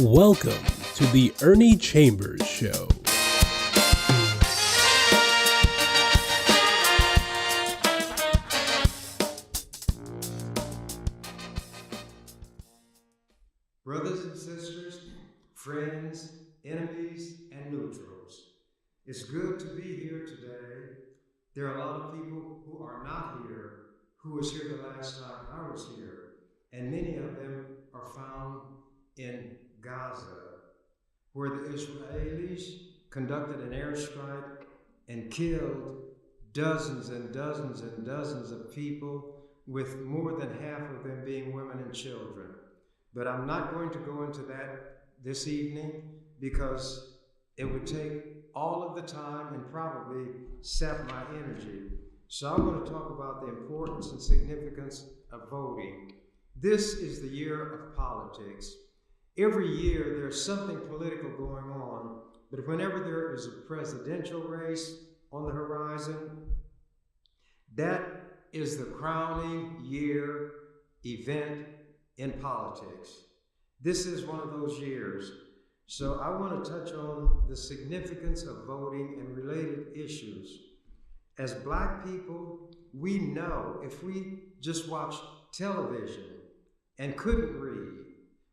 Welcome to the Ernie Chambers Show. Brothers and sisters, friends, enemies, and neutrals, it's good to be here today. There are a lot of people who are not here, who was here the last time I was here, and many of them are found in Gaza, where the Israelis conducted an airstrike and killed dozens and dozens and dozens of people, with more than half of them being women and children. But I'm not going to go into that this evening because it would take all of the time and probably sap my energy. So I'm going to talk about the importance and significance of voting. This is the year of politics. Every year there's something political going on, but whenever there is a presidential race on the horizon, that is the crowning year event in politics. This is one of those years. So I want to touch on the significance of voting and related issues. As Black people, we know if we just watched television and couldn't read,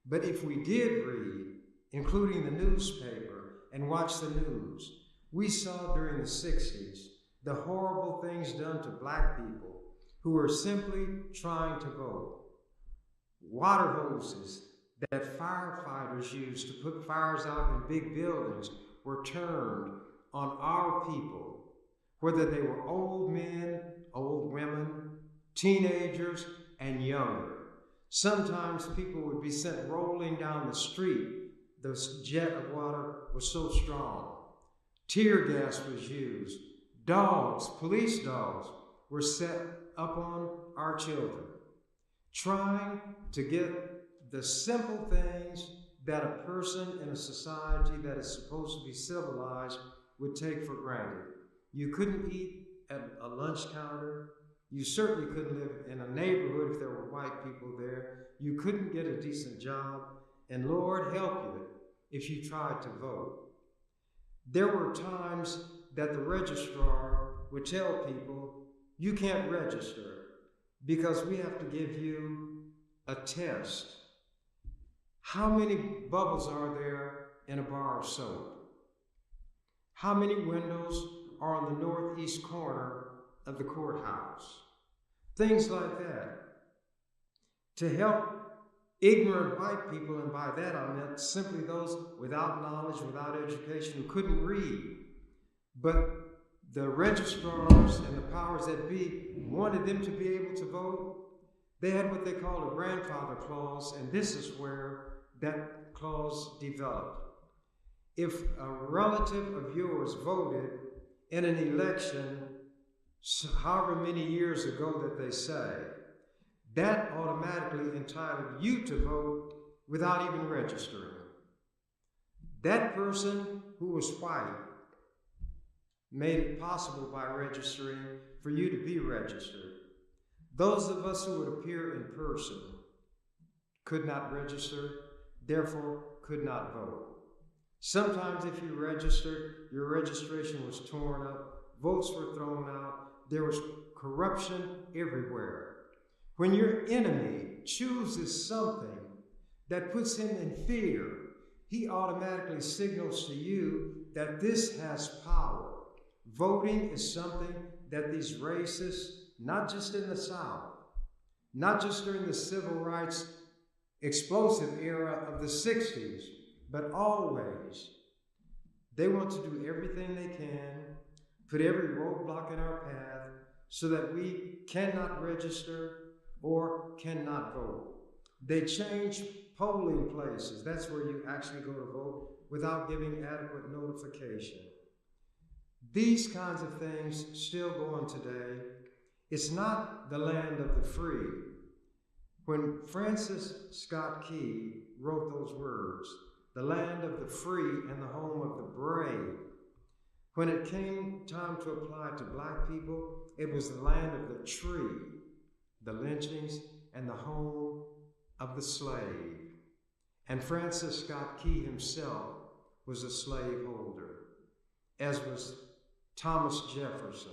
but if we did read, including the newspaper, and watch the news, we saw during the 60s the horrible things done to Black people who were simply trying to vote. Water hoses that firefighters used to put fires out in big buildings were turned on our people, whether they were old men, old women, teenagers, and younger. Sometimes people would be sent rolling down the street. The jet of water was so strong. Tear gas was used. Dogs, police dogs, were set up on our children, trying to get the simple things that a person in a society that is supposed to be civilized would take for granted. You couldn't eat at a lunch counter. You certainly couldn't live in a neighborhood if there were white people there. You couldn't get a decent job, and Lord help you if you tried to vote. There were times that the registrar would tell people, you can't register because we have to give you a test. How many bubbles are there in a bar of soap? How many windows are on the northeast corner of the courthouse? Things like that. To help ignorant white people, and by that I meant simply those without knowledge, without education, who couldn't read. But the registrars and the powers that be wanted them to be able to vote. They had what they called a grandfather clause, and this is where that clause developed. If a relative of yours voted in an election however many years ago that they say, that automatically entitled you to vote without even registering. That person who was white made it possible by registering for you to be registered. Those of us who would appear in person could not register, therefore could not vote. Sometimes if you registered, your registration was torn up, votes were thrown out, there was corruption everywhere. When your enemy chooses something that puts him in fear, he automatically signals to you that this has power. Voting is something that these racists, not just in the South, not just during the civil rights explosive era of the 60s, but always, they want to do everything they can, put every roadblock in our path so that we cannot register or cannot vote. They change polling places. That's where you actually go to vote without giving adequate notification. These kinds of things still go on today. It's not the land of the free. When Francis Scott Key wrote those words, the land of the free and the home of the brave, when it came time to apply to Black people, it was the land of the tree, the lynchings, and the home of the slave. And Francis Scott Key himself was a slaveholder, as was Thomas Jefferson,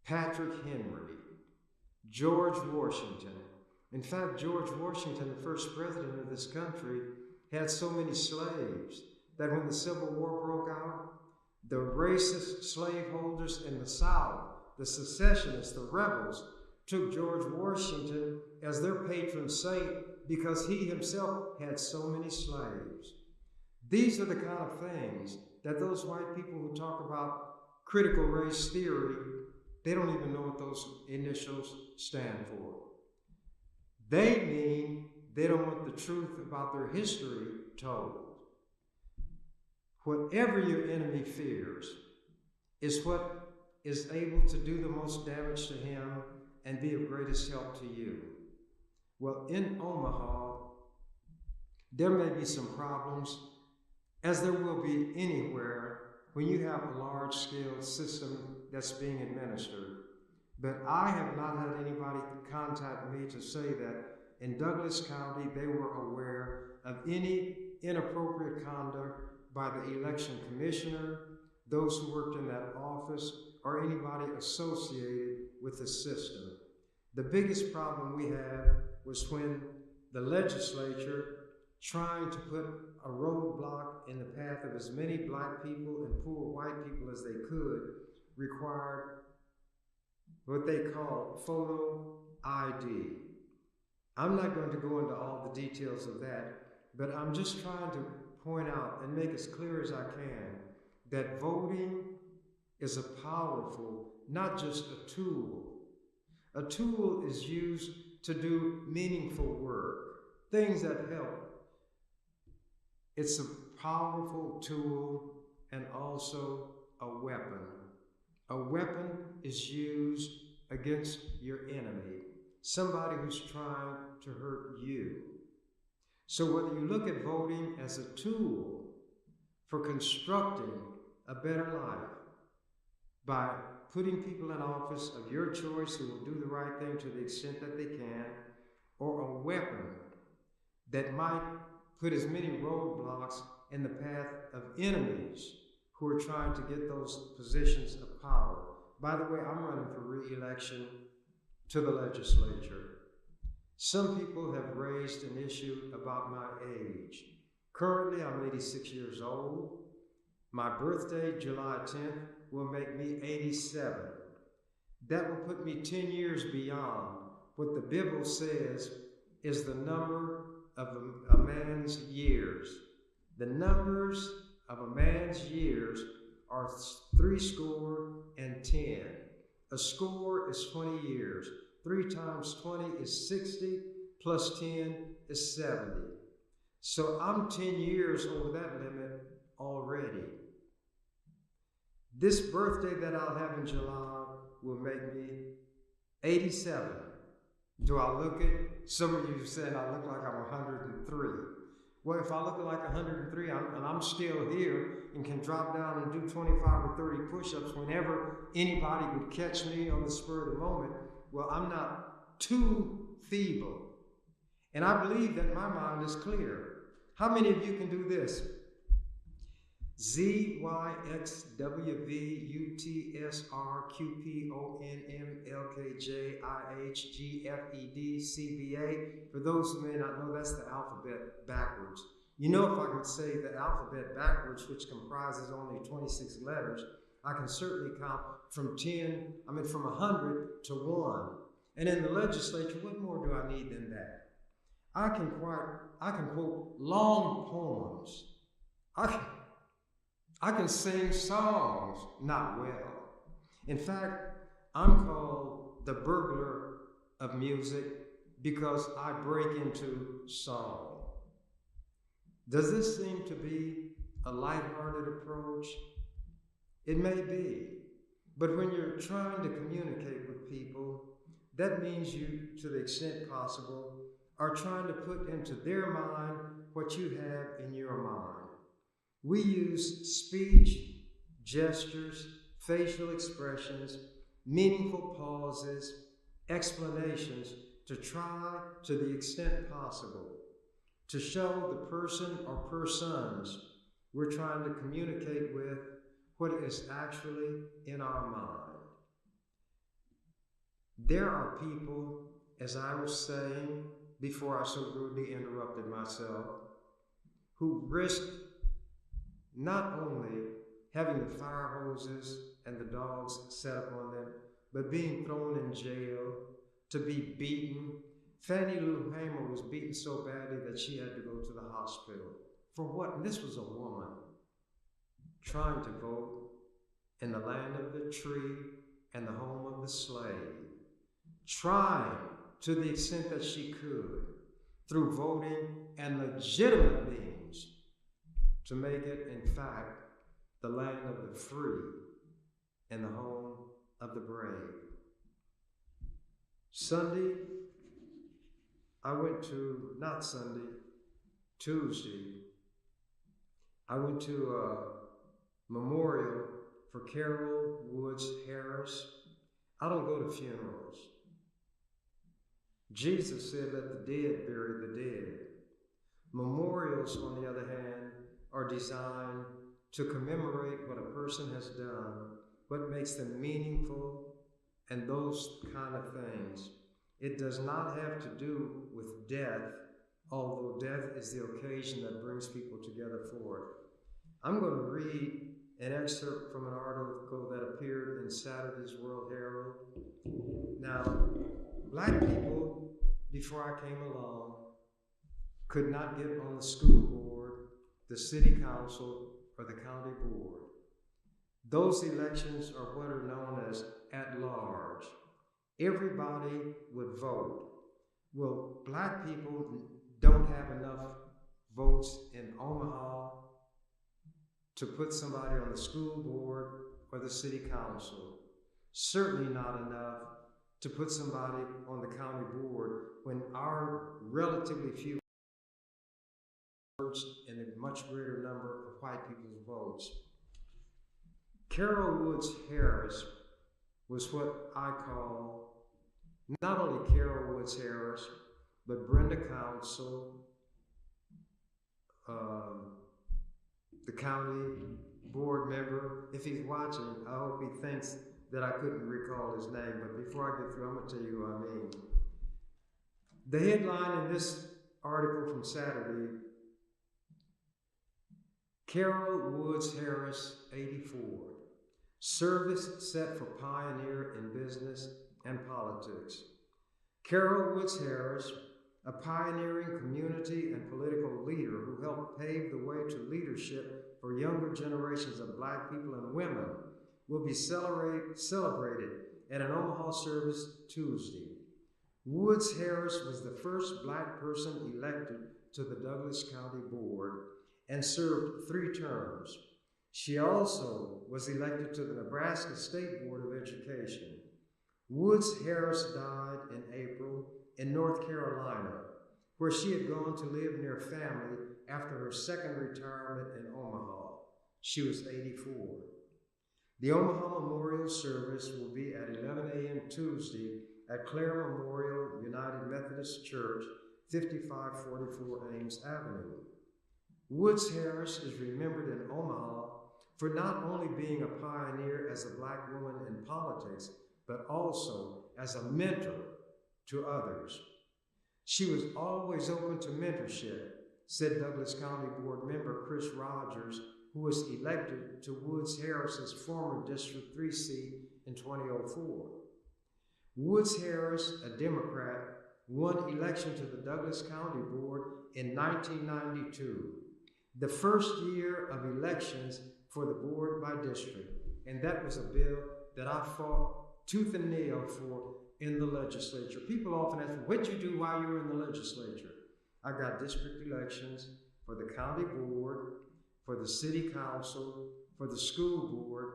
Patrick Henry, George Washington. In fact, George Washington, the first president of this country, had so many slaves that when the Civil War broke out, the racist slaveholders in the South, the secessionists, the rebels, took George Washington as their patron saint because he himself had so many slaves. These are the kind of things that those white people who talk about critical race theory, they don't even know what those initials stand for. They mean they don't want the truth about their history told. Whatever your enemy fears is what is able to do the most damage to him and be of greatest help to you. Well, in Omaha, there may be some problems, as there will be anywhere when you have a large-scale system that's being administered. But I have not had anybody contact me to say that in Douglas County they were aware of any inappropriate conduct by the election commissioner, those who worked in that office, or anybody associated with the system. The biggest problem we had was when the legislature, trying to put a roadblock in the path of as many black people and poor white people as they could, required what they call photo ID. I'm not going to go into all the details of that, but I'm just trying to point out and make as clear as I can that voting is a powerful, not just a tool. A tool is used to do meaningful work, things that help. It's a powerful tool and also a weapon. A weapon is used against your enemy, somebody who's trying to hurt you. So whether you look at voting as a tool for constructing a better life by putting people in office of your choice who will do the right thing to the extent that they can, or a weapon that might put as many roadblocks in the path of enemies who are trying to get those positions of power. By the way, I'm running for re-election to the legislature. Some people have raised an issue about my age. Currently, I'm 86 years old. My birthday, July 10th, will make me 87. That will put me 10 years beyond what the Bible says is the number of a man's years. The numbers of a man's years are 70. A score is 20 years. 3 times 20 is 60, plus 10 is 70. So I'm 10 years over that limit already. This birthday that I'll have in July will make me 87. Do I look it? Some of you said I look like I'm 103. Well, if I look like 103 and I'm still here and can drop down and do 25 or 30 push-ups whenever anybody would catch me on the spur of the moment, well, I'm not too feeble. And I believe that my mind is clear. How many of you can do this? Z, Y, X, W, V, U, T, S, R, Q, P, O, N, M, L, K, J, I, H, G, F, E, D, C, B, A. For those who may not know, that's the alphabet backwards. You know, if I could say the alphabet backwards, which comprises only 26 letters, I can certainly count from 100 to 1. And in the legislature, what more do I need than that? I can quote long poems. I can sing songs, not well. In fact, I'm called the burglar of music because I break into song. Does this seem to be a lighthearted approach? It may be. But when you're trying to communicate with people, that means you, to the extent possible, are trying to put into their mind what you have in your mind. We use speech, gestures, facial expressions, meaningful pauses, explanations to try, to the extent possible, to show the person or persons we're trying to communicate with what is actually in our mind. There are people, as I was saying before I so rudely interrupted myself, who risk not only having the fire hoses and the dogs set upon them, but being thrown in jail, to be beaten. Fannie Lou Hamer was beaten so badly that she had to go to the hospital. For what? And this was a woman trying to vote in the land of the tree and the home of the slave, trying to the extent that she could, through voting and legitimate means, to make it, in fact, the land of the free and the home of the brave. Tuesday, I went to a memorial for Carol Woods Harris. I don't go to funerals. Jesus said, let the dead bury the dead. Memorials, on the other hand, are designed to commemorate what a person has done, what makes them meaningful, and those kind of things. It does not have to do with death, although death is the occasion that brings people together for it. I'm going to read an excerpt from an article that appeared in Saturday's World Herald. Now, black people, before I came along, could not get on the school board, the city council, or the county board. Those elections are what are known as at large. Everybody would vote. Well, black people don't have enough votes in Omaha to put somebody on the school board or the city council. Certainly not enough to put somebody on the county board when our relatively few votes and a much greater number of white people's votes. Carol Woods Harris was what I call not only Carol Woods Harris, but Brenda Council, the county board member. If he's watching, I hope he thinks that I couldn't recall his name, but before I get through, I'm going to tell you who I mean. The headline in this article from Saturday, Carol Woods Harris, 84. Service set for pioneer in business and politics. Carol Woods Harris, a pioneering community and political leader who helped pave the way to leadership for younger generations of black people and women, will be celebrated at an Omaha service Tuesday. Woods Harris was the first black person elected to the Douglas County Board and served 3 terms. She also was elected to the Nebraska State Board of Education. Woods Harris died in April in North Carolina, where she had gone to live near family after her second retirement in Omaha. She was 84. The Omaha Memorial Service will be at 11 a.m. Tuesday at Clare Memorial United Methodist Church, 5544 Ames Avenue. Woods Harris is remembered in Omaha for not only being a pioneer as a black woman in politics, but also as a mentor to others. She was always open to mentorship, said Douglas County Board member Chris Rogers, who was elected to Woods Harris's former District 3 seat in 2004. Woods Harris, a Democrat, won election to the Douglas County Board in 1992, the first year of elections for the board by district, and that was a bill that I fought tooth and nail for in the legislature. People often ask me, what'd you do while you were in the legislature? I got district elections for the county board, for the city council, for the school board,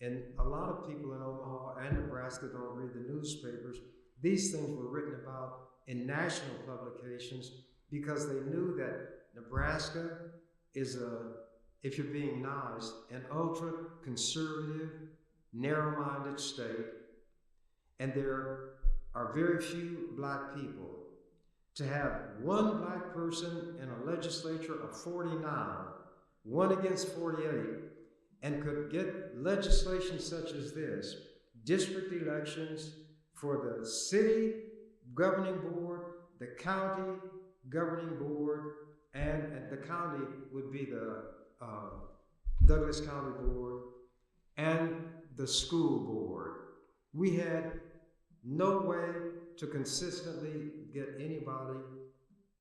and a lot of people in Omaha and Nebraska don't read the newspapers. These things were written about in national publications because they knew that Nebraska is if you're being nice, an ultra-conservative, narrow-minded state, and there are very few black people. to have one black person in a legislature of 49, one against 48, and could get legislation such as this, district elections for the city governing board, the county governing board, and the county would be the Douglas County Board, and the school board. We had no way to consistently get anybody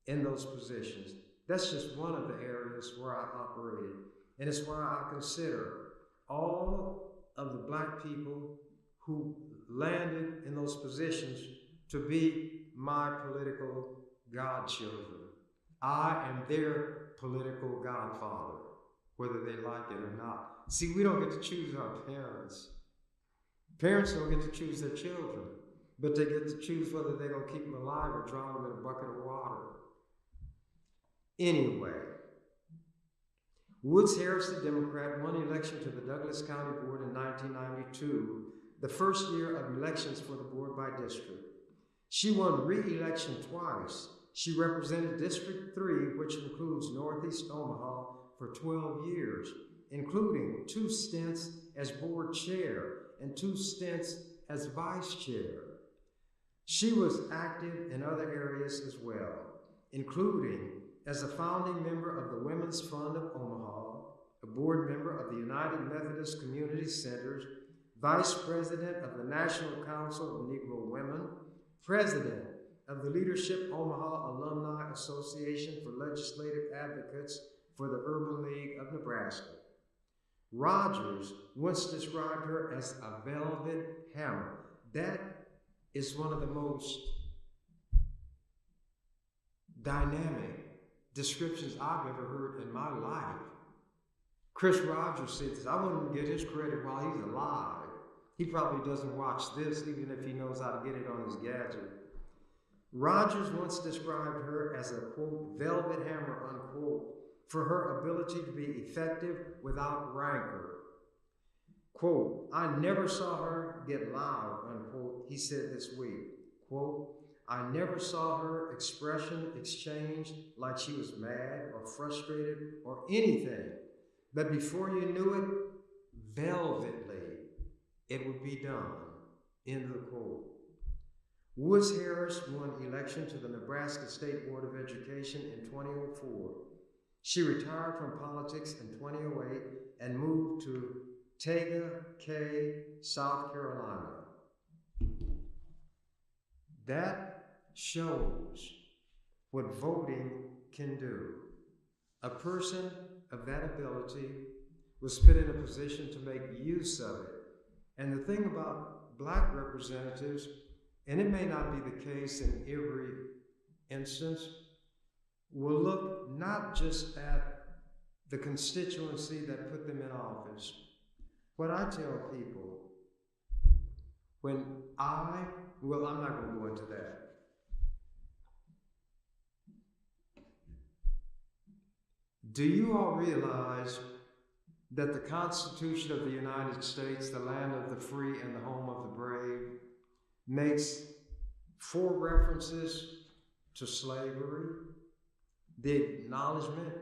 in those positions. That's just one of the areas where I operated. And it's why I consider all of the black people who landed in those positions to be my political godchildren. I am their political godfather, whether they like it or not. See, we don't get to choose our parents. Parents don't get to choose their children, but they get to choose whether they're going to keep them alive or drown them in a bucket of water. Anyway, Woods Harris, the Democrat, won election to the Douglas County Board in 1992, the first year of elections for the board by district. She won re-election twice. She represented District 3, which includes Northeast Omaha, for 12 years, including 2 stints as board chair and 2 stints as vice chair. She was active in other areas as well, including as a founding member of the Women's Fund of Omaha, a board member of the United Methodist Community Centers, vice president of the National Council of Negro Women, president of the Leadership Omaha Alumni Association for Legislative Advocates for the Urban League of Nebraska. Rogers once described her as a velvet hammer. That is one of the most dynamic descriptions I've ever heard in my life. Chris Rogers said this. I wouldn't get his credit while he's alive. He probably doesn't watch this, even if he knows how to get it on his gadget. Rogers once described her as a, quote, velvet hammer, unquote, for her ability to be effective without rancor. Quote, I never saw her get loud, unquote, he said this week. Quote, I never saw her expression exchanged like she was mad or frustrated or anything. But before you knew it, velvetly, it would be done. End of the quote. Woods Harris won election to the Nebraska State Board of Education in 2004. She retired from politics in 2008 and moved to Tega Cay, South Carolina. That shows what voting can do. A person of that ability was put in a position to make use of it. And the thing about black representatives, and it may not be the case in every instance, will look not just at the constituency that put them in office. What I tell people, I'm not going to go into that. Do you all realize that the Constitution of the United States, the land of the free and the home of the brave, makes 4 references to slavery, the acknowledgement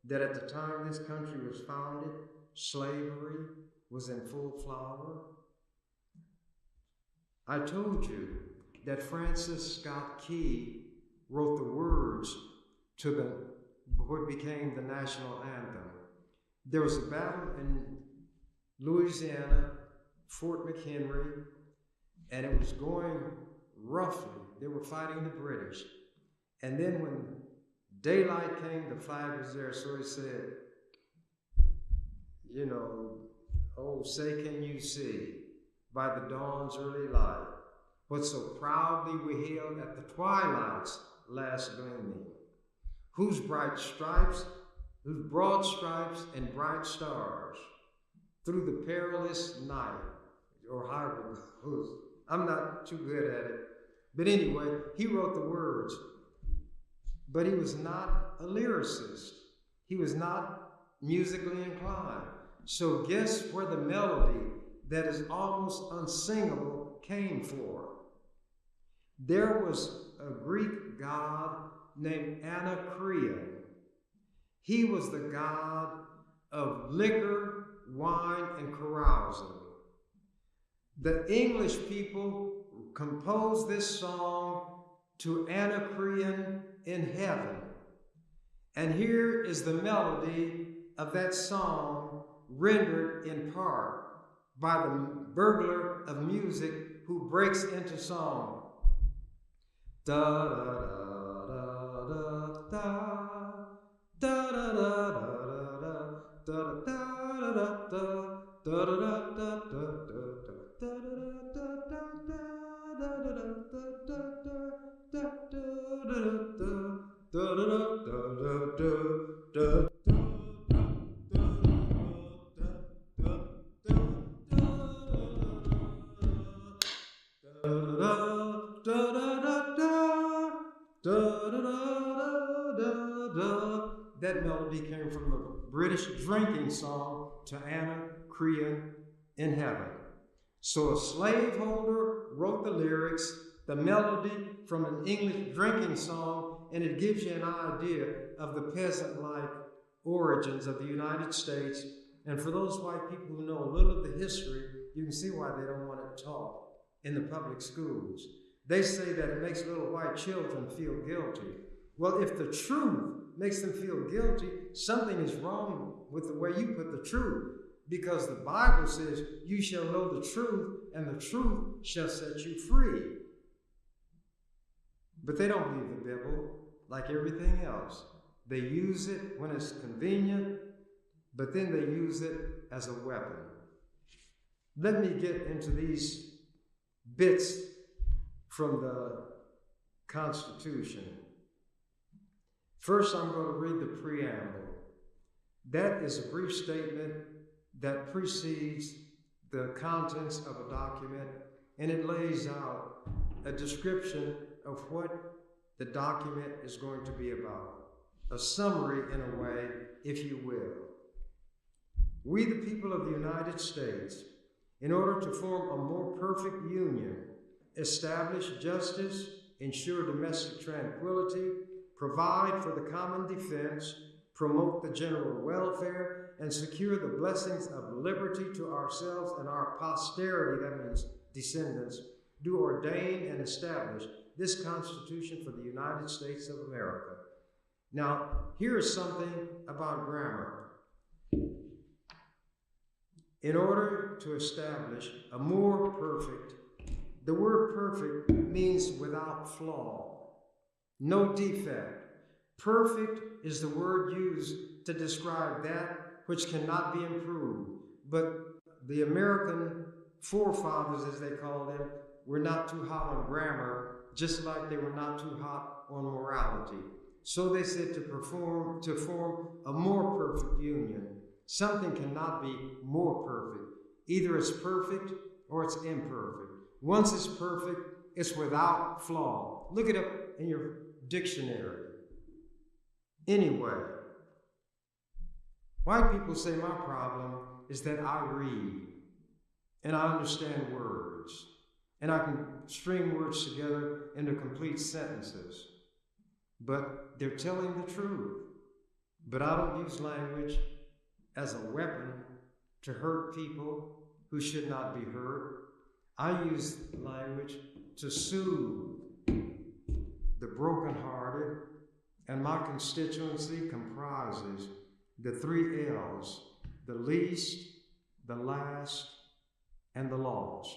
that at the time this country was founded, slavery was in full flower? I told you that Francis Scott Key wrote the words to what became the national anthem. There was a battle in Louisiana, Fort McHenry, and it was going roughly. They were fighting the British. And then when daylight came, the flag was there, so he said, oh, say can you see, by the dawn's early light, what so proudly we hailed at the twilight's last gleaming, whose broad stripes and bright stars, through the perilous night, or however it goes. I'm not too good at it. But anyway, he wrote the words, but he was not a lyricist. He was not musically inclined. So guess where the melody that is almost unsingable came from? There was a Greek god named Anacreon. He was the god of liquor, wine, and carousing. The English people composed this song to Anacreon in heaven. And here is the melody of that song rendered in part by the burglar of music who breaks into song. Da da da da da da da da da da da da da da. That melody came from the British drinking song to Anacreon in heaven. So a slaveholder wrote the lyrics, the melody from an English drinking song, and it gives you an idea of the peasant-like origins of the United States. And for those white people who know a little of the history, you can see why they don't want it taught in the public schools. They say that it makes little white children feel guilty. Well, if the truth makes them feel guilty, something is wrong with the way you put the truth. Because the Bible says, you shall know the truth, and the truth shall set you free. But they don't believe the Bible like everything else. They use it when it's convenient, but then they use it as a weapon. Let me get into these bits from the Constitution. First, I'm going to read the preamble. That is a brief statement that precedes the contents of a document, and it lays out a description of what the document is going to be about. A summary, in a way, if you will. We, the people of the United States, in order to form a more perfect union, establish justice, ensure domestic tranquility, provide for the common defense, promote the general welfare, and secure the blessings of liberty to ourselves and our posterity, that means descendants, do ordain and establish this Constitution for the United States of America. Now, here is something about grammar. In order to establish a more perfect, the word perfect means without flaw, no defect. Perfect is the word used to describe that which cannot be improved. But the American forefathers, as they call them, were not too hot on grammar, just like they were not too hot on morality. So they said to form a more perfect union. Something cannot be more perfect. Either it's perfect or it's imperfect. Once it's perfect, it's without flaw. Look it up in your dictionary. Anyway, white people say my problem is that I read and I understand words and I can string words together into complete sentences. But they're telling the truth. But I don't use language as a weapon to hurt people who should not be hurt. I use language to soothe the brokenhearted, and my constituency comprises the 3 L's: the least, the last, and the lost.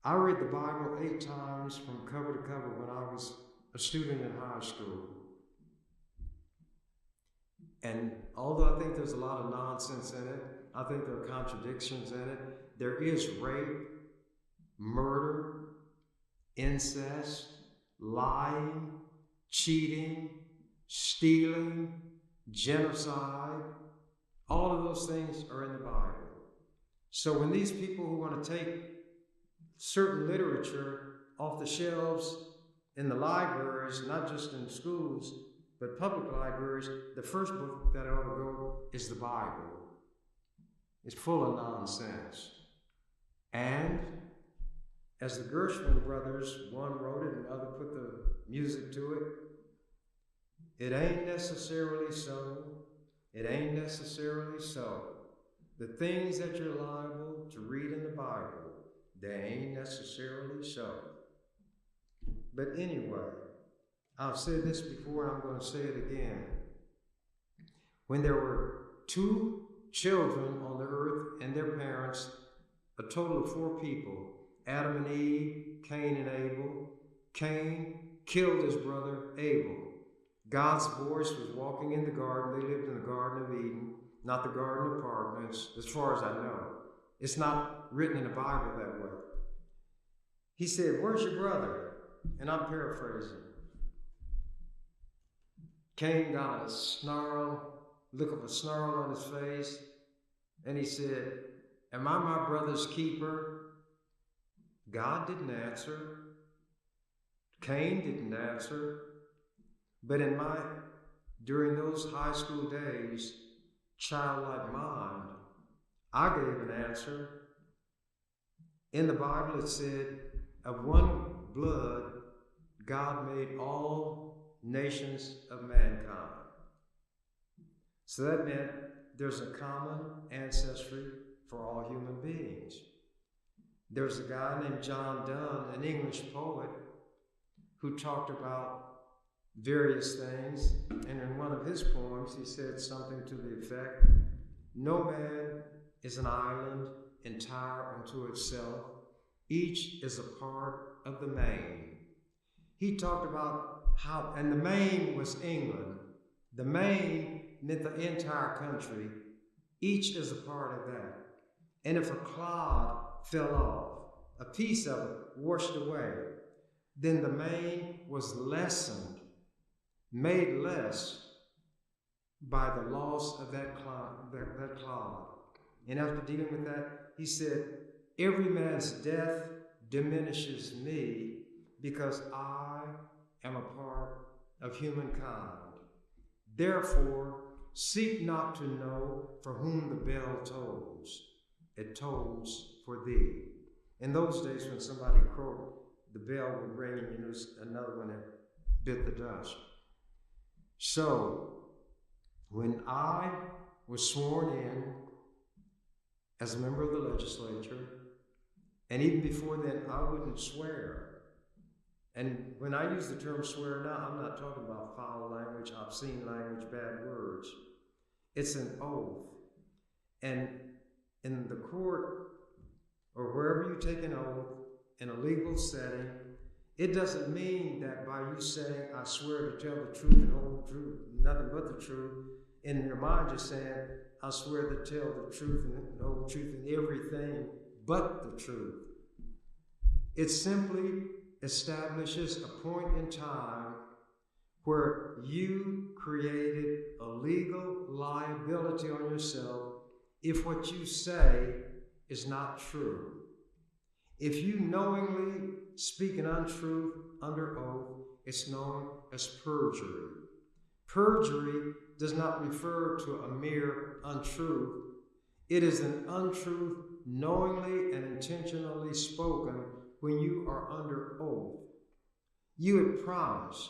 I read the Bible 8 times from cover to cover when I was a student in high school. And although I think there's a lot of nonsense in it, I think there are contradictions in it. There is rape, murder, incest, lying, cheating, stealing, genocide. All of those things are in the Bible. So when these people who want to take certain literature off the shelves in the libraries, not just in schools, but public libraries, the first book that ought to go is the Bible. It's full of nonsense. And As the Gershwin brothers, one wrote it and the other put the music to it, it ain't necessarily so. It ain't necessarily so. The things that you're liable to read in the Bible, they ain't necessarily so. But anyway, I've said this before and I'm going to say it again. When there were 2 children on the earth and their parents, a total of 4 people, Adam and Eve, Cain and Abel. Cain killed his brother Abel. God's voice was walking in the garden. They lived in the Garden of Eden, not the Garden of Apartments, as far as I know. It's not written in the Bible that way. He said, "Where's your brother?" And I'm paraphrasing. Cain got a look of a snarl on his face, and he said, "Am I my brother's keeper?" God didn't answer. Cain didn't answer. But during those high school days, childlike mind, I gave an answer. In the Bible it said, of one blood, God made all nations of mankind. So that meant there's a common ancestry for all human beings. There's a guy named John Donne, an English poet, who talked about various things, and in one of his poems he said something to the effect, "No man is an island entire unto itself. Each is a part of the main." He talked about how, and the main was England. The main meant the entire country. Each is a part of that. And if a clod fell off, a piece of it washed away, then the main was lessened, made less by the loss of that clod. And after dealing with that, he said, "Every man's death diminishes me because I am a part of humankind. Therefore, seek not to know for whom the bell tolls. It tolls for thee." In those days when somebody crowed, the bell would ring and there was another one that bit the dust. So, when I was sworn in as a member of the legislature, and even before then, I wouldn't swear. And when I use the term swear now, I'm not talking about foul language, obscene language, bad words. It's an oath. And in the court, or wherever you take an oath in a legal setting, it doesn't mean that by you saying, "I swear to tell the truth and whole truth, nothing but the truth," in your mind you're saying, "I swear to tell the truth and the whole truth and everything but the truth." It simply establishes a point in time where you created a legal liability on yourself if what you say is not true. If you knowingly speak an untruth under oath, it's known as perjury. Perjury does not refer to a mere untruth. It is an untruth knowingly and intentionally spoken when you are under oath. You had promised,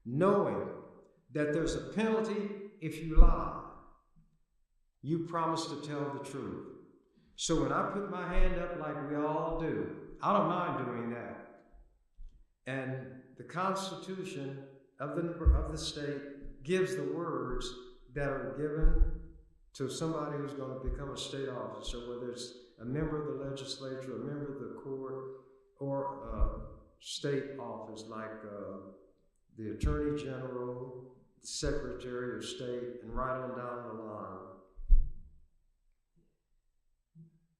knowing that there's a penalty if you lie. You promised to tell the truth. So when I put my hand up like we all do, I don't mind doing that. And the Constitution of the state gives the words that are given to somebody who's going to become a state officer, whether it's a member of the legislature, a member of the court, or a state office like the Attorney General, the Secretary of State, and right on down the line.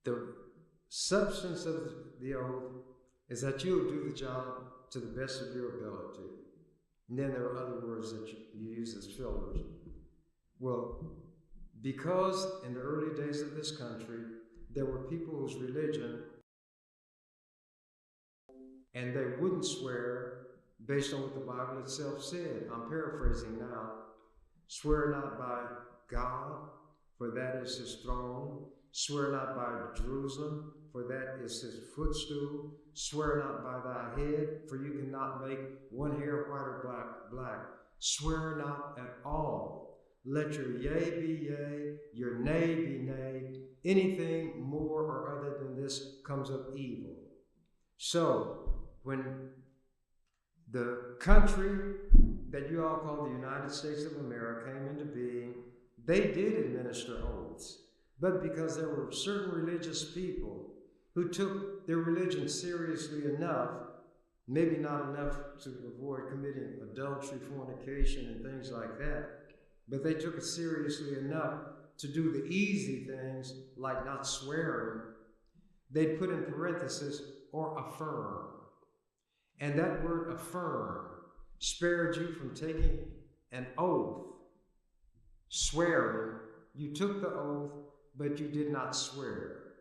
The substance of the oath is that you'll do the job to the best of your ability. And then there are other words that you use as fillers. Well, because in the early days of this country, there were people whose religion, and they wouldn't swear based on what the Bible itself said. I'm paraphrasing now. "Swear not by God, for that is his throne. Swear not by Jerusalem, for that is his footstool. Swear not by thy head, for you cannot make one hair white or black. Swear not at all. Let your yea be yea, your nay be nay. Anything more or other than this comes of evil. So, when the country that you all call the United States of America came into being, they did administer oaths. But because there were certain religious people who took their religion seriously enough, maybe not enough to avoid committing adultery, fornication, and things like that, but they took it seriously enough to do the easy things like not swearing, they'd put in parentheses, or affirm. And that word affirm spared you from taking an oath, swearing. You took the oath, but you did not swear.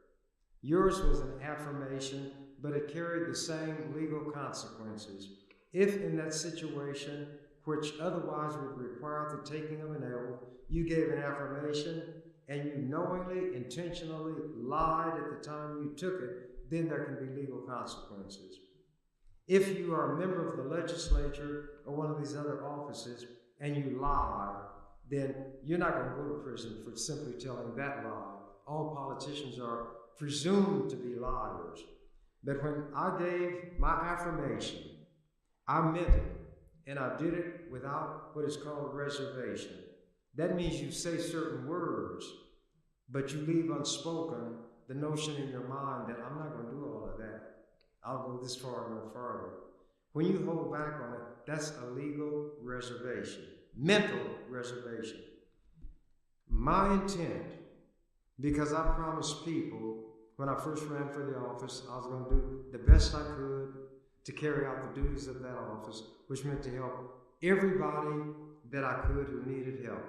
Yours was an affirmation, but it carried the same legal consequences. If in that situation, which otherwise would require the taking of an oath, you gave an affirmation and you knowingly, intentionally lied at the time you took it, then there can be legal consequences. If you are a member of the legislature or one of these other offices and you lie, then you're not going to go to prison for simply telling that lie. All politicians are presumed to be liars. But when I gave my affirmation, I meant it, and I did it without what is called reservation. That means you say certain words, but you leave unspoken the notion in your mind that I'm not going to do all of that. I'll go this far and no farther. When you hold back on it, that's a legal reservation, mental reservation. My intent, because I promised people when I first ran for the office, I was going to do the best I could to carry out the duties of that office, which meant to help everybody that I could who needed help,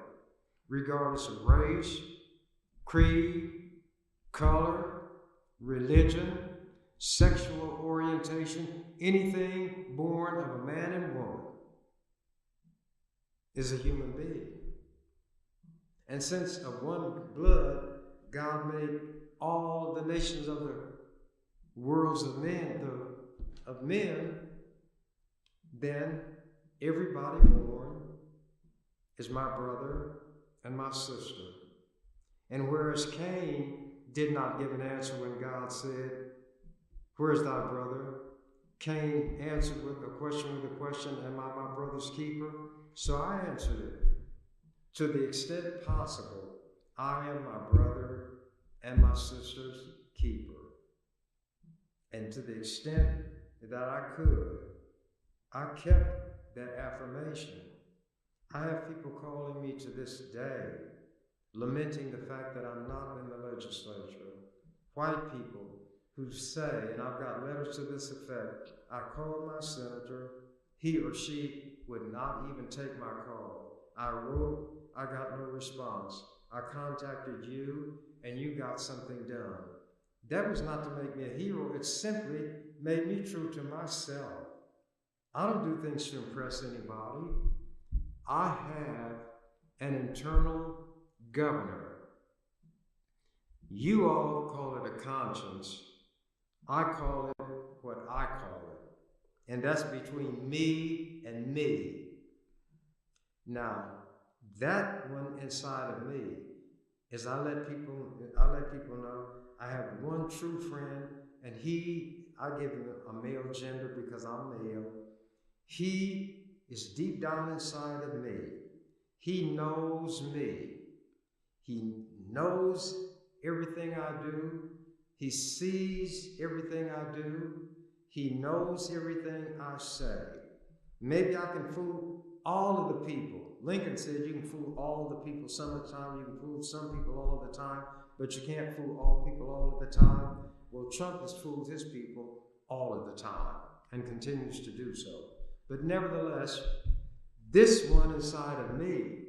regardless of race, creed, color, religion, sexual orientation, anything born of a man and woman is a human being. And since of one blood, God made all the nations of the worlds of men, then everybody born is my brother and my sister. And whereas Cain did not give an answer when God said, "Where's thy brother?" Cain answered with a question, "Am I my brother's keeper?" So I answered it. To the extent possible, I am my brother and my sister's keeper. And to the extent that I could, I kept that affirmation. I have people calling me to this day, lamenting the fact that I'm not in the legislature. White people who say, and I've got letters to this effect, I called my senator, he or she would not even take my call. I wrote, I got no response. I contacted you, and you got something done. That was not to make me a hero. It simply made me true to myself. I don't do things to impress anybody. I have an internal governor. You all call it a conscience. I call it what I call it. And that's between me and me. Now, that one inside of me is I let people know I have one true friend, and I give him a male gender because I'm male. He is deep down inside of me. He knows me. He knows everything I do. He sees everything I do. He knows everything I say. Maybe I can fool all of the people. Lincoln said you can fool all of the people some of the time. You can fool some people all of the time, but you can't fool all people all of the time. Well, Trump has fooled his people all of the time and continues to do so. But nevertheless, this one inside of me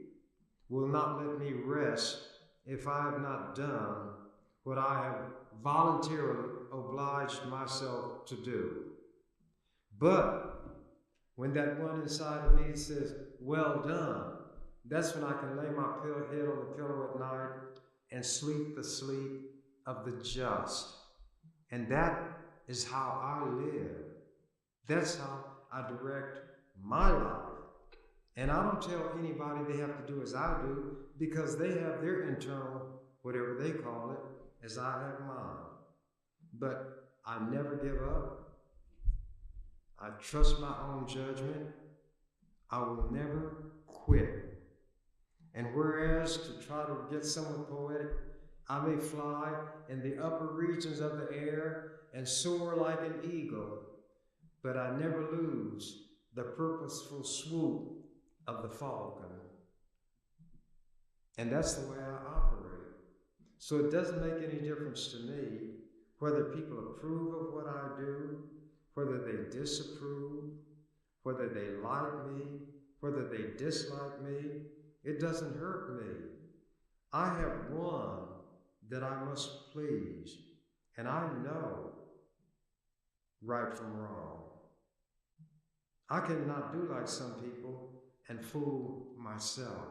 will not let me rest if I have not done what I have voluntarily obliged myself to do. But when that one inside of me says, "Well done," that's when I can lay my head on the pillow at night and sleep the sleep of the just. And that is how I live. That's how I direct my life. And I don't tell anybody they have to do as I do, because they have their internal, whatever they call it, as I have mine. But I never give up. I trust my own judgment. I will never quit. And whereas to try to get somewhat poetic, I may fly in the upper regions of the air and soar like an eagle, but I never lose the purposeful swoop of the falcon. And that's the way I operate. So it doesn't make any difference to me whether people approve of what I do, whether they disapprove, whether they like me, whether they dislike me. It doesn't hurt me. I have one that I must please, and I know right from wrong. I cannot do like some people and fool myself.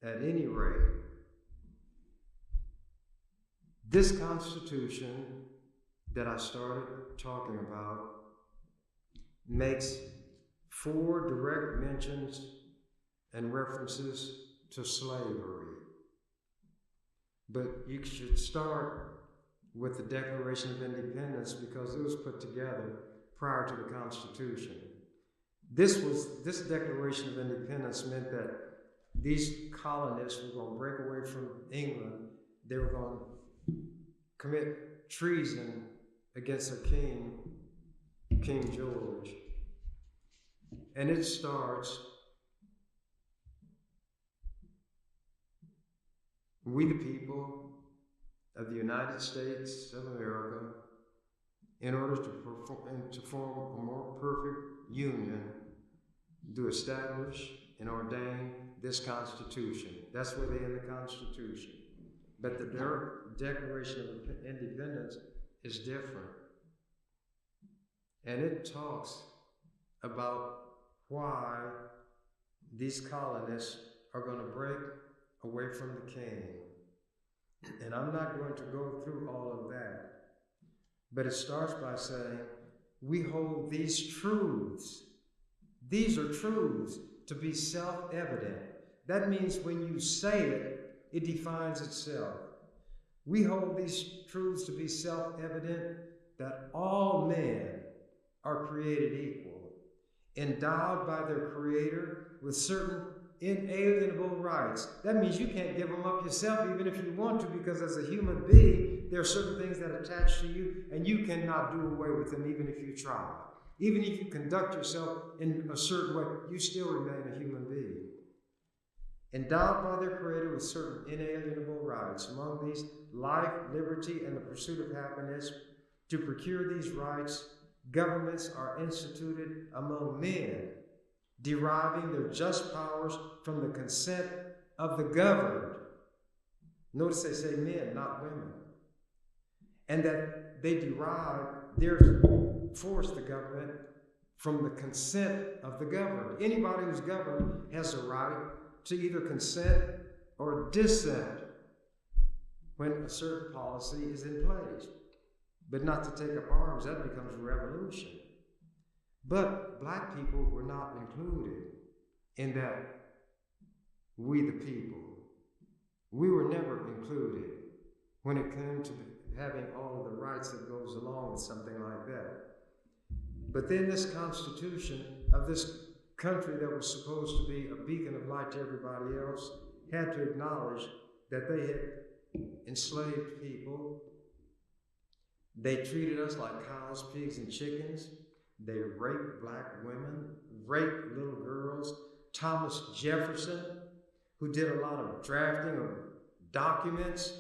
At any rate, this Constitution that I started talking about makes 4 direct mentions and references to slavery. But you should start with the Declaration of Independence, because it was put together prior to the Constitution. This Declaration of Independence meant that these colonists were going to break away from England. They were going to commit treason against their king, King George. And it starts, we the people of the United States of America, in order to form a more perfect union, do establish and ordain this Constitution. That's where they end the Constitution. But the Declaration of Independence is different. And it talks about why these colonists are going to break away from the king. And I'm not going to go through all of that. But it starts by saying, we hold these truths. These are truths to be self-evident. That means when you say it, it defines itself. We hold these truths to be self-evident, that all men are created equal, endowed by their Creator with certain inalienable rights. That means you can't give them up yourself even if you want to, because as a human being, there are certain things that attach to you, and you cannot do away with them even if you try. Even if you conduct yourself in a certain way, you still remain a human being. Endowed by their Creator with certain inalienable rights, among these life, liberty, and the pursuit of happiness. To procure these rights, governments are instituted among men, deriving their just powers from the consent of the governed. Notice they say men, not women. And that they derive their force, the government, from the consent of the governed. Anybody who's governed has a right to either consent or dissent when a certain policy is in place. But not to take up arms, that becomes a revolution. But black people were not included in that we the people. We were never included when it came to having all of the rights that goes along with something like that. But then this Constitution of this country that was supposed to be a beacon of light to everybody else had to acknowledge that they had enslaved people. They treated us like cows, pigs, and chickens. They raped black women, raped little girls. Thomas Jefferson, who did a lot of drafting of documents,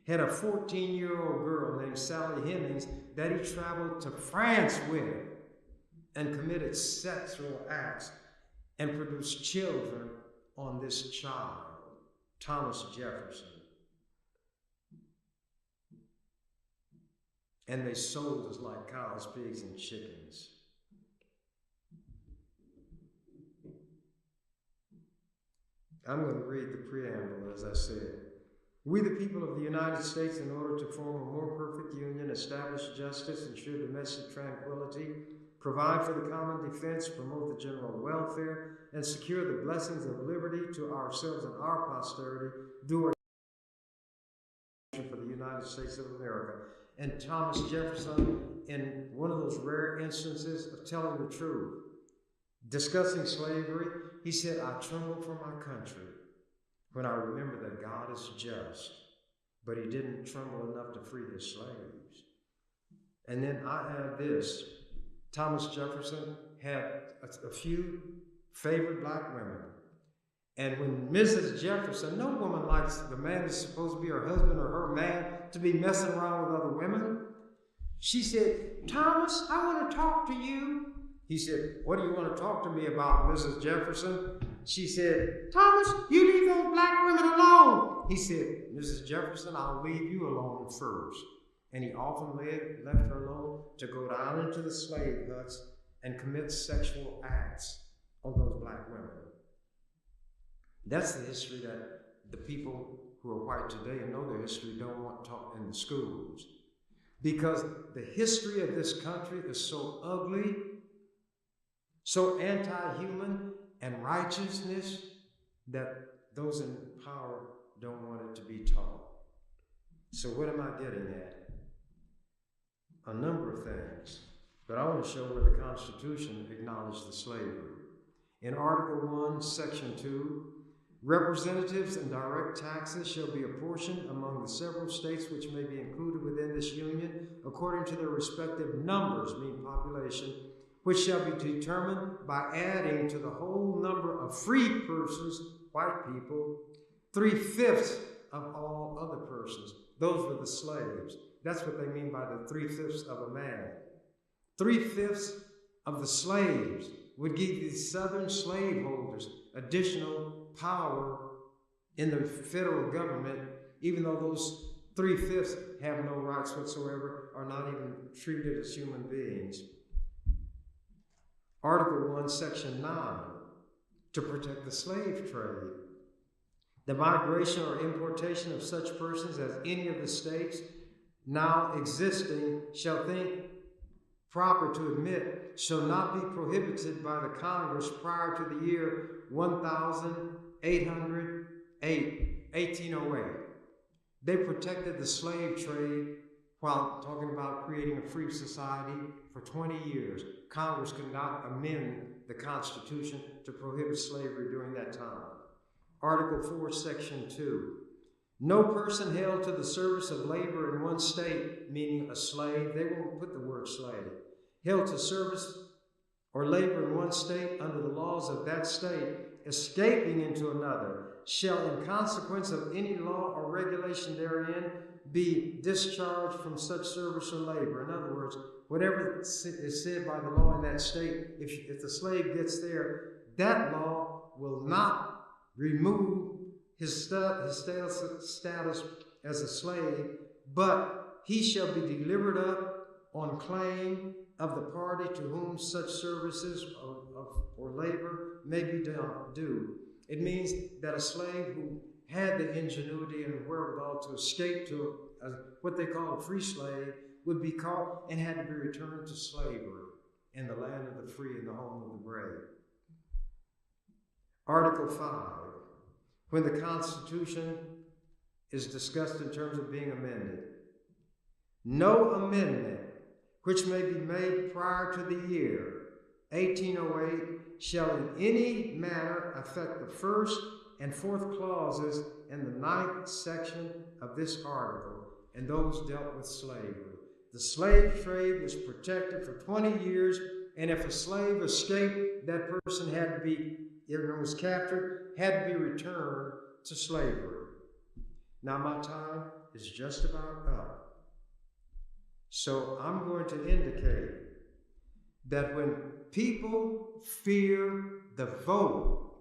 had a 14-year-old girl named Sally Hemings that he traveled to France with and committed sexual acts and produced children on this child, Thomas Jefferson. And they sold us like cows, pigs, and chickens. I'm going to read the preamble, as I said. We, the people of the United States, in order to form a more perfect union, establish justice, ensure domestic tranquility, provide for the common defense, promote the general welfare, and secure the blessings of liberty to ourselves and our posterity, do our for the United States of America. And Thomas Jefferson, in one of those rare instances of telling the truth, discussing slavery, he said, I tremble for my country when I remember that God is just, but he didn't tremble enough to free his slaves. And then I add this, Thomas Jefferson had a few favorite black women. And when Mrs. Jefferson, no woman likes the man that's supposed to be her husband or her man to be messing around with other women. She said, Thomas, I want to talk to you. He said, what do you want to talk to me about, Mrs. Jefferson? She said, Thomas, you leave those black women alone. He said, Mrs. Jefferson, I'll leave you alone first. And he often left her alone to go down into the slave huts and commit sexual acts on those black women. That's the history that the people who are white today and know their history don't want taught in the schools. Because the history of this country is so ugly, so anti-human and righteousness that those in power don't want it to be taught. So what am I getting at? A number of things. But I want to show where the Constitution acknowledged the slavery. In Article 1, Section 2, representatives and direct taxes shall be apportioned among the several states which may be included within this union according to their respective numbers, mean population, which shall be determined by adding to the whole number of free persons, white people, 3/5 of all other persons. Those were the slaves. That's what they mean by the 3/5 of a man. 3/5 of the slaves would give the southern slaveholders additional power in the federal government, even though those 3/5 have no rights whatsoever, are not even treated as human beings. Article 1, Section 9, to protect the slave trade. The migration or importation of such persons as any of the states now existing shall think proper to admit shall not be prohibited by the Congress prior to the year 1808. They protected the slave trade while talking about creating a free society for 20 years. Congress could not amend the Constitution to prohibit slavery during that time. Article 4, Section 2. No person held to the service of labor in one state, meaning a slave, they won't put the word slave, held to service or labor in one state under the laws of that state, escaping into another, shall in consequence of any law or regulation therein be discharged from such service or labor. In other words, whatever is said by the law in that state, if the slave gets there, that law will not remove his status as a slave, but he shall be delivered up on claim of the party to whom such services or labor may be due. It means that a slave who had the ingenuity and wherewithal to escape to what they call a free slave would be caught and had to be returned to slavery in the land of the free and the home of the brave. Article 5, when the Constitution is discussed in terms of being amended. No amendment which may be made prior to the year 1808 shall in any manner affect the first and fourth clauses in the 9th section of this article, and those dealt with slavery. The slave trade was protected for 20 years, and if a slave escaped, that person had to be, if it was captured, had to be returned to slavery. Now my time is just about up. So I'm going to indicate that when people fear the vote,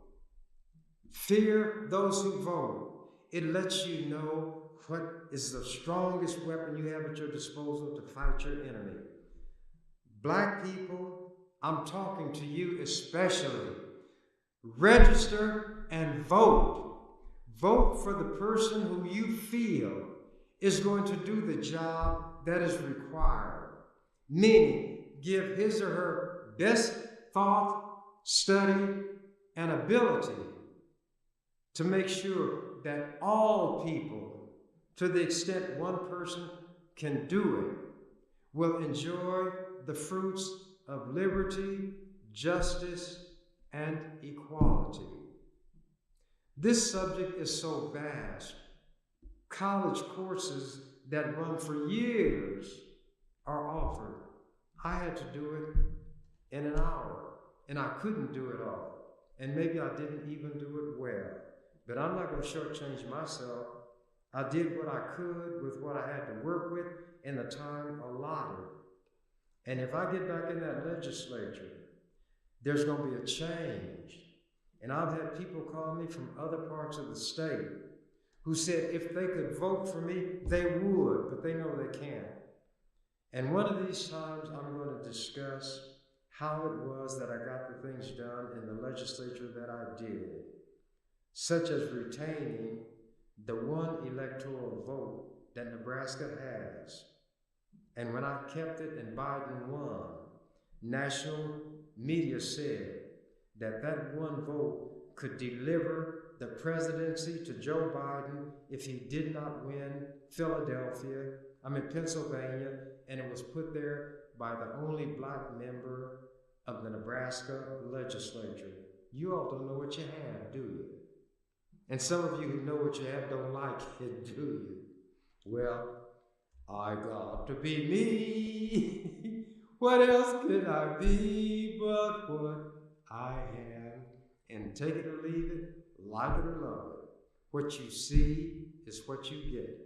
fear those who vote, it lets you know what is the strongest weapon you have at your disposal to fight your enemy. Black people, I'm talking to you especially. Register and vote. Vote for the person who you feel is going to do the job that is required, meaning give his or her best thought, study, and ability to make sure that all people, to the extent one person can do it, will enjoy the fruits of liberty, justice, and equality. This subject is so vast. College courses that run for years are offered. I had to do it in an hour, and I couldn't do it all. And maybe I didn't even do it well. But I'm not going to shortchange myself. I did what I could with what I had to work with in the time allotted. And if I get back in that legislature, there's going to be a change. And I've had people call me from other parts of the state who said if they could vote for me, they would, but they know they can't. And one of these times I'm going to discuss how it was that I got the things done in the legislature that I did, such as retaining the one electoral vote that Nebraska has. And when I kept it and Biden won, national media said that that one vote could deliver the presidency to Joe Biden if he did not win Pennsylvania, and it was put there by the only black member of the Nebraska legislature. You all don't know what you have, do you? And some of you who know what you have don't like it, do you? Well, I got to be me. What else could I be but what I am? And take it or leave it, like it or love it. What you see is what you get.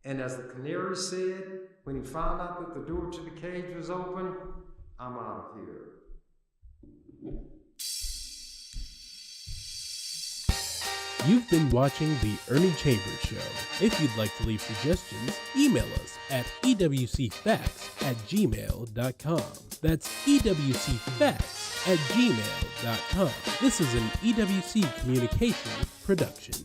And as the canary said, when he found out that the door to the cage was open, I'm out of here. You've been watching The Ernie Chambers Show. If you'd like to leave suggestions, email us at ewcfacts@gmail.com. That's ewcfacts@gmail.com. This is an EWC Communications production.